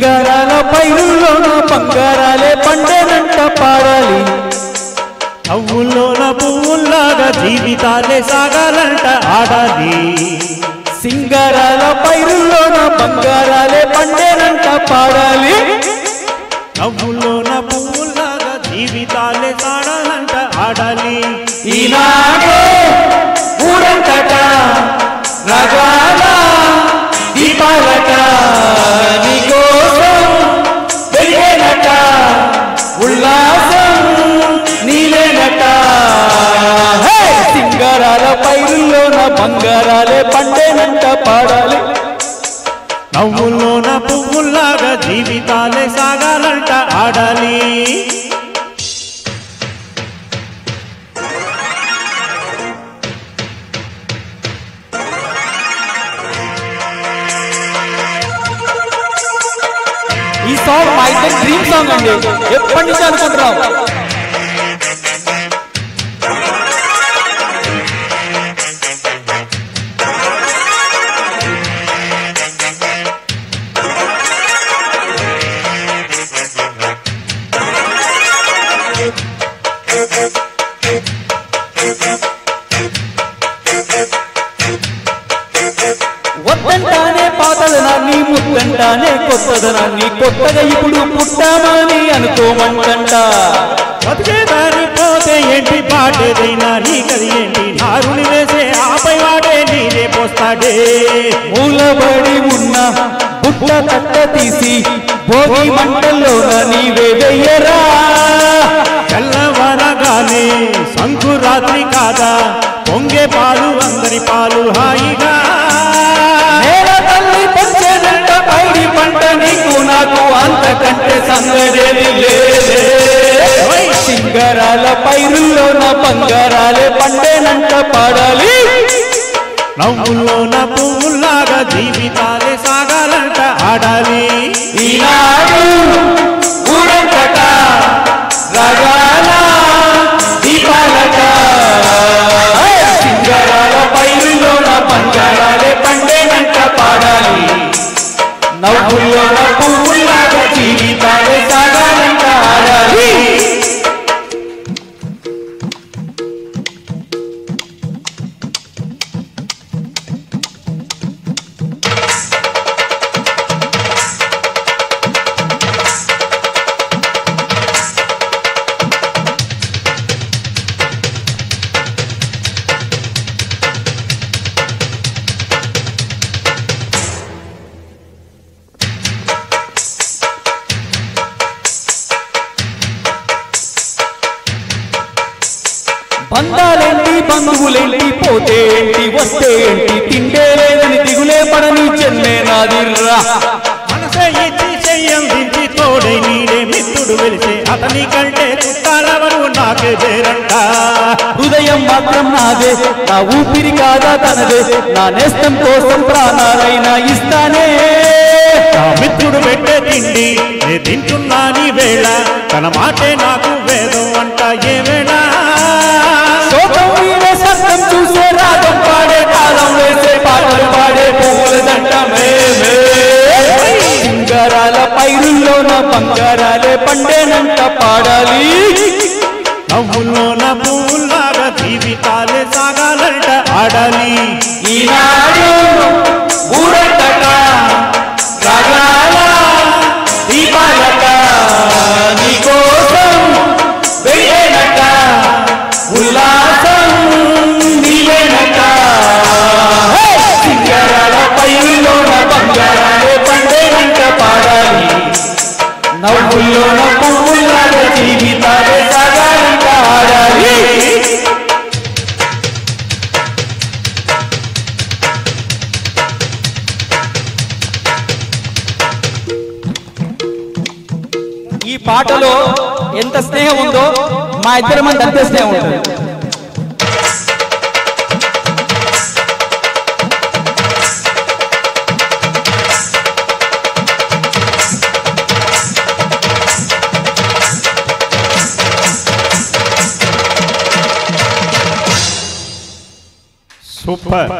సింగారాల పైరుల్లోన బంగారాలే పండేనంట పాడాలి నవ్వుల్లోన పువ్వుల్లాగా జీవితాలే సాగాలంట ఆడాలి సింగారాల పైరుల్లోన బంగారాలే పండేనంట పాడాలి నవ్వుల్లోన పువ్వుల్లాగా జీవితాలే సాగాలంట ఆడాలి ఈనాడే ఊరంతట రగాల దీపాలట నీకోసం వెలిగేనట ఉల్లాసం నీలేనట సింగారాల పైరుల్లోన బంగారాలే పండేనంట పాడాలి నవ్వుల్లోన పువ్వుల్లాగా జీవితాలే సాగాలంట ఆడాలి ఈ సాంగ్ మా ఇద్దరు డ్రీమ్ సాంగ్ అండి ఎప్పటి నుంచి అనుకుంటున్నాం వద్దంటానే పాతదనాన్ని ముద్దంటానే కొత్తదనాన్ని కొత్తగా ఇప్పుడు పుట్టామని అనుకోమంటంట బతికే దారి పోతే ఏంటి పాటేదైనా నీకది ఏంటి నారుని వేసే ఆపై వాడే నీరే పోస్తాడే మూలబడి ఉన్న బుట్ట తట్ట తీసి భోగి మంటల్లోన నీవే వెయ్యరా తెల్లవరగానే సంకురాత్రి కాదా పొంగే పాలు అందరి పాలు హాయిగా నేల తల్లి పంచేదంట పైడి పంట నీకు నాకు అంతకంటే సంగడేది లేదే సింగారాల పైరుల్లోన బంగారాలే పండేనంట పాడాలి నవ్వుల్లోన పువ్వుల్లాగా జీవితాలే సాగాలంట ఆడాలి ఈనాడు ఊరంతట రగాల దీపాలట సింగారాల పైరుల్లోన బంగారాలే పండేనంట పాడాలి నవ్వుల్లోన పువ్వుల్లాగా జీవితాలే సాగాలంట ఆడాలి బంధాలేంటి బంధువులేంటి పోతే ఏంటి వస్తే ఏంటి తిండే లేదని దిగులే పడని చెన్నే నాదిర్రా మనసే ఇచ్చి చెయ్యందించి తోడై నీడే మిత్రుడు వెలిసే అతని కంటే చుట్టాలెవరు నాకే చేరంట హృదయం మాత్రం నాదే నా ఊపిరి కాదా తనదే నా నేస్తం కోసం ప్రాణాలైనా ఇస్తానే నా మిత్రుడు పెట్టే తిండి నే తింటున్నా నీ వేళ తన మాటే నాకు వేదం అంట ఏ వేళ శోకం వీడే సత్యం చూసే రాగం పాడే కాలం వేసే పాటలు పాడే పువ్వుల దంట మేమే సింగారాల పైరుల్లోన బంగారాలే పండేనంట పాడాలి నవ్వుల్లోన పువ్వుల్లాగా జీవితాలే సాగాలంట ఆడాలి ఈనాడు ఊరంతట రగాల దీపాలట నీకోసం వెయ్యేనట ఉల్లాసం నీవేనట సింగారాల పైరుల్లోన బంగారాలే పండేనంట పాడాలి నవ్వుల్లోన పువ్వుల్లాగా జీవితాలే సాగాలంట ఆడాలి ఈ పాటలో ఎంత స్నేహం ఉందో మా ఇద్దరి మధ్య అంతే స్నేహం ఉంటుంది సూపర్